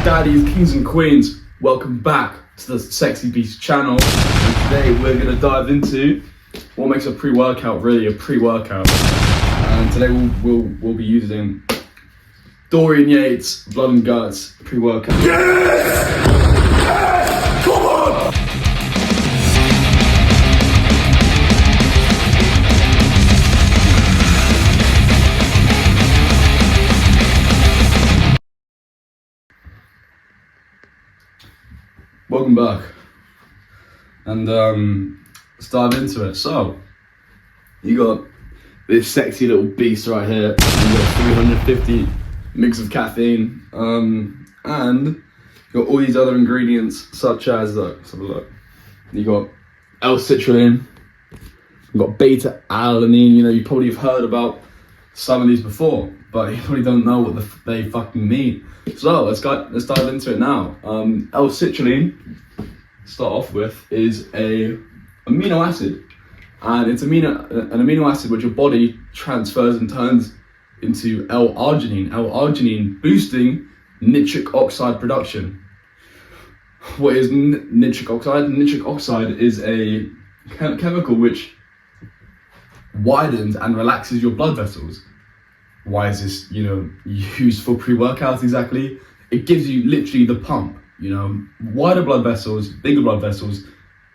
daddies, kings and queens, welcome back to the Sexy Beast channel. And today we're going to dive into what makes a pre-workout really a pre-workout. And today we'll be using Dorian Yates Blood and Guts pre-workout. Yes! Yes! Come on! Welcome back, and let's dive into it. So, you got this sexy little beast right here. You got 350 mg of caffeine, and you got all these other ingredients such as, let's have a look. You got L-Citruline, you got beta-alanine. You know, you probably have heard about some of these before, but you probably don't know what they fucking mean. So let's dive into it now. L-Citruline, start off with, is a amino acid, and it's an amino acid which your body transfers and turns into L-arginine. L-arginine boosting nitric oxide production. What is nitric oxide? Nitric oxide is a chemical which widens and relaxes your blood vessels. Why is this, used for pre-workouts exactly? It gives you literally the pump, wider blood vessels, bigger blood vessels,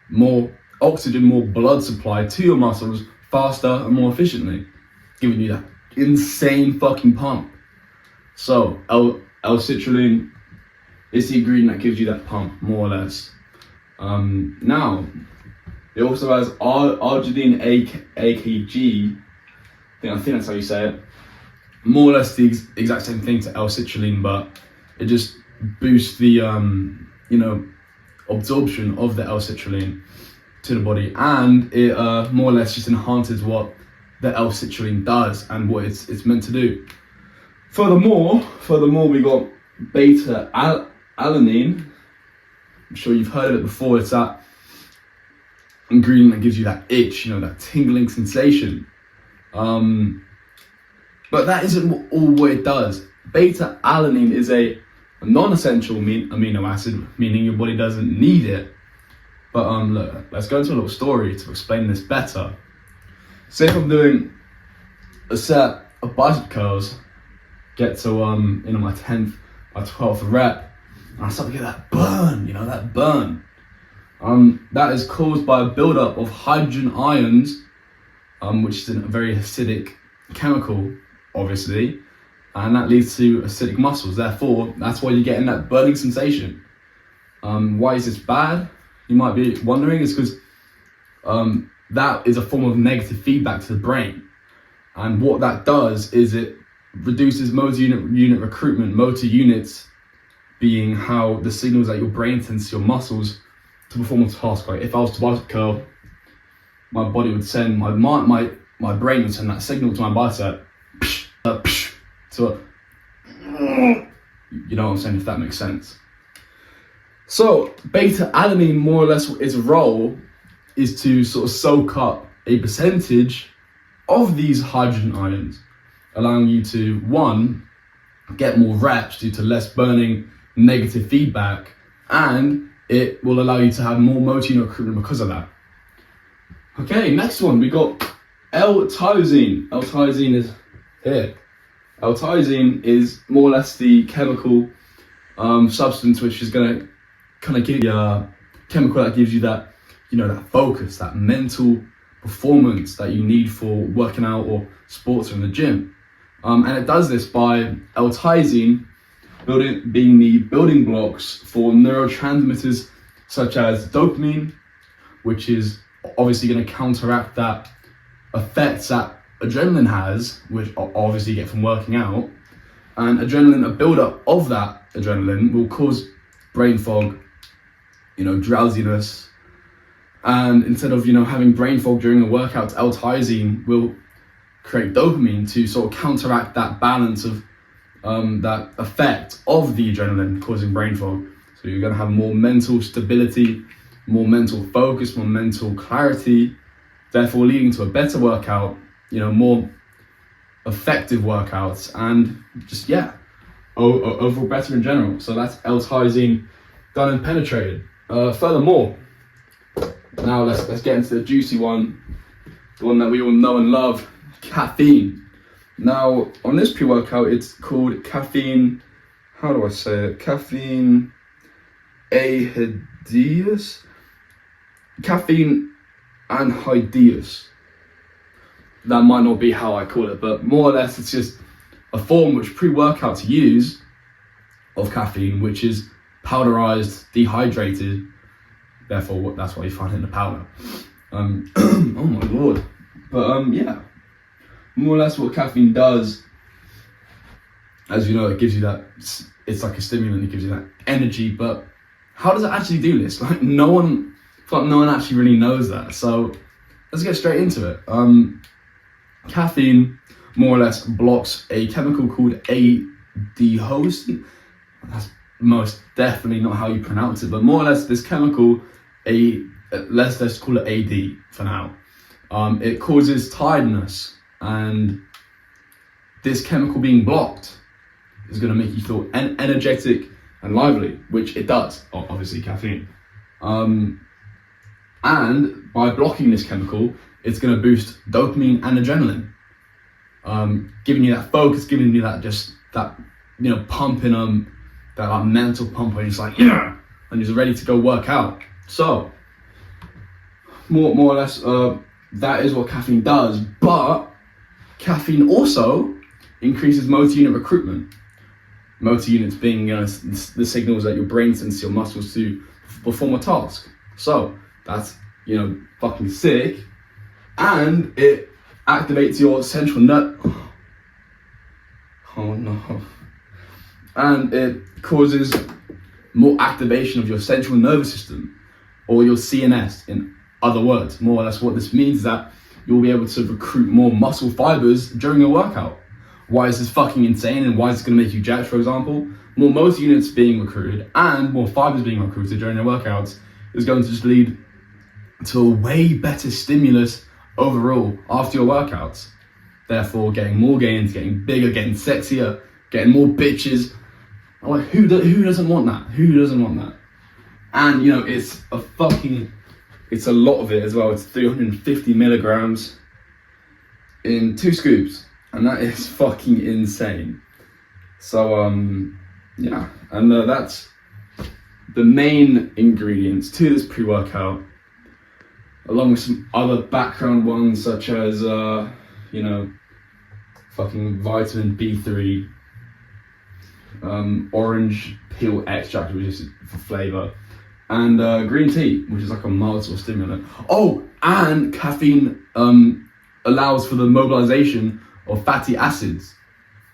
more oxygen, more blood supply to your muscles faster and more efficiently, giving you that insane fucking pump. So L-Citruline is the ingredient that gives you that pump, more or less. Now, it also has arginine AKG, I think that's how you say it. More or less the exact same thing to L-Citruline, but it just boosts the absorption of the L-Citrulline to the body, and it more or less just enhances what the L-Citrulline does and what it's meant to do. Furthermore, we got beta-alanine. I'm sure you've heard of it before. It's that ingredient that gives you that itch, that tingling sensation. But that isn't all what it does. Beta-alanine is a non-essential amino acid, meaning your body doesn't need it. But look, let's go into a little story to explain this better. Say if I'm doing a set of bicep curls, get to my 10th, my 12th rep, and I start to get that burn, that burn. That is caused by a buildup of hydrogen ions, which is a very acidic chemical, obviously, and that leads to acidic muscles. Therefore, that's why you're getting that burning sensation. Why is this bad? You might be wondering. It's because that is a form of negative feedback to the brain, and what that does is it reduces motor unit recruitment. Motor units being how the signals that your brain sends to your muscles to perform a task. Like if I was to bicep curl, my body would send my brain would send that signal to my bicep. So, you know what I'm saying, if that makes sense. So beta-alanine, more or less, its role is to sort of soak up a percentage of these hydrogen ions, allowing you to, one, get more reps due to less burning, negative feedback, and it will allow you to have more motor unit recruitment because of that. Okay, next one, we got L-Tyrosine. L-Tyrosine is here. L-Tyrosine is more or less the chemical substance which is going to kind of give you a chemical that gives you that, that focus, that mental performance that you need for working out or sports or in the gym. And it does this by L-Tyrosine being the building blocks for neurotransmitters such as dopamine, which is obviously going to counteract that effects that adrenaline has, which obviously you get from working out. And adrenaline, a buildup of that adrenaline will cause brain fog, drowsiness. And instead of, having brain fog during a workout, L-Tyrosine will create dopamine to sort of counteract that balance of that effect of the adrenaline causing brain fog. So you're going to have more mental stability, more mental focus, more mental clarity, therefore leading to a better workout, more effective workouts, and just overall better in general. So that's L-Tizine done and penetrated. Furthermore, now let's get into the juicy one, the one that we all know and love, caffeine. Now on this pre-workout, it's called caffeine. How do I say it? Caffeine anhydrous. Caffeine anhydrous. That might not be how I call it, but more or less it's just a form which pre-workouts use of caffeine, which is powderized, dehydrated. Therefore, that's why you find it in the powder. Oh my lord. But yeah, more or less what caffeine does, as you know, it gives you that, it's like a stimulant, it gives you that energy, but how does it actually do this? Like no one actually really knows that. So let's get straight into it. Caffeine more or less blocks a chemical called aldehyde. That's most definitely not how you pronounce it, but more or less this chemical, let's call it AD for now. It causes tiredness, and this chemical being blocked is going to make you feel energetic and lively, which it does, obviously caffeine. And by blocking this chemical, it's going to boost dopamine and adrenaline, giving you that focus, giving you that pumping, that like mental pump where it's like, yeah, and you're ready to go work out. So more or less, that is what caffeine does. But caffeine also increases motor unit recruitment. Motor units being the signals that your brain sends to your muscles to perform a task. So that's fucking sick, and it activates your central nerve. Oh no. And it causes more activation of your central nervous system, or your CNS, in other words. More or less what this means is that you'll be able to recruit more muscle fibers during a workout. Why is this fucking insane, and why is this going to make you jacked, for example? More motor units being recruited and more fibers being recruited during the workouts is going to just lead to a way better stimulus overall after your workouts. Therefore, getting more gains, getting bigger, getting sexier, getting more bitches. I'm like, who doesn't want that? Who doesn't want that? And it's a lot of it as well. It's 350 milligrams in 2 scoops, and that is fucking insane. So yeah, and that's the main ingredients to this pre-workout, along with some other background ones such as fucking vitamin B3, orange peel extract, which is for flavor, and green tea, which is like a mild sort of stimulant. Oh, and caffeine allows for the mobilization of fatty acids,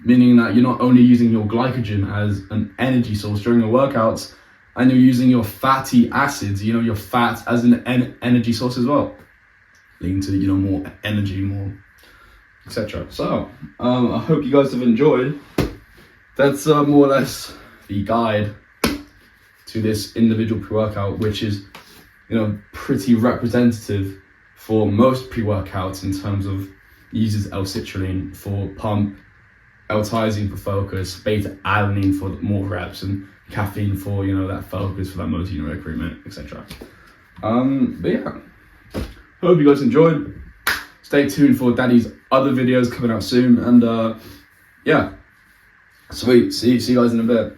meaning that you're not only using your glycogen as an energy source during your workouts, and you're using your fatty acids, your fat, as an energy source as well, leading to more energy, more etc. So I hope you guys have enjoyed. That's more or less the guide to this individual pre-workout, which is pretty representative for most pre-workouts in terms of uses L-Citruline for pump, L-Tizine for focus, beta-alanine for more reps, and caffeine for that focus, for that motor unit recruitment, etc. But yeah, hope you guys enjoyed. Stay tuned for Daddy's other videos coming out soon, and yeah, sweet. See you guys in a bit.